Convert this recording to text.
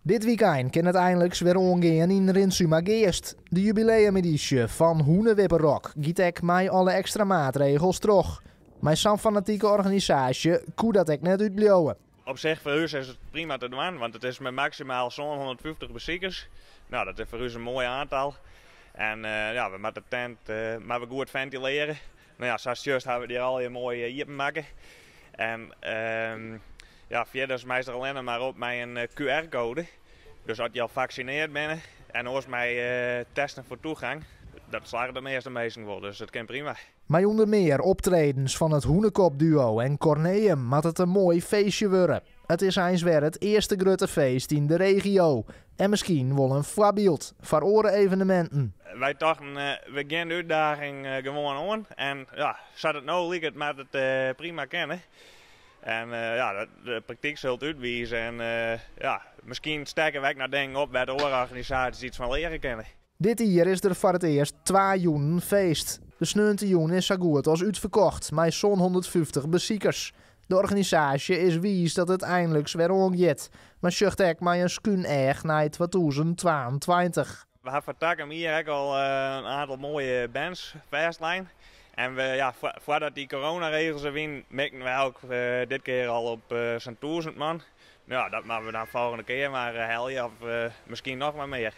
Dit weekend kan het eindelijk weer omgaan in Rinsuma Geest. De jubileumeditie van Hoenewipperok giet ek mij alle extra maatregels terug. Met zo'n fanatieke organisatie kon dat ik net uitblijven. Op zich voor u is het prima te doen, want het is met maximaal zo'n 150 bezoekers. Nou, dat is voor u een mooi aantal. En ja, we moeten de tent maar we goed ventileren. Nou ja, zoals juist hebben we die al heel mooi hier maken. En ja, verder is meestal alleen maar op met een QR-code. Dus als je al gevaccineerd bent en ons mij testen voor toegang, dat slagen de meeste mensen voor, dus dat kan prima. Maar onder meer optredens van het Hoenekop-duo en Corneum moet het een mooi feestje worden. Het is eens weer het eerste grote feest in de regio. En misschien wel een voorbeeld voor andere evenementen. Wij dachten, we gaan de uitdaging gewoon aan. En ja, zat het nou liek het met het prima kennen. En ja, de praktijk zult uitwijzen. En ja, misschien steken wij naar denken op bij de organisaties iets van leren kennen. Dit jaar is er voor het eerst 2 joen feest. De 19 joen is zo goed als uitverkocht, met zo'n 150 bezoekers. De organisatie is wijs dat het eindelijk weer omgaat. Maar zucht ook maar een skuun erg naar 2022. We hebben vandaag hier ook al een aantal mooie bands vastlijn. En we, ja, voordat die coronaregels er zijn, merken we ook dit keer al op zo'n 1000 man. Ja, dat maken we dan volgende keer maar helden of misschien nog maar meer.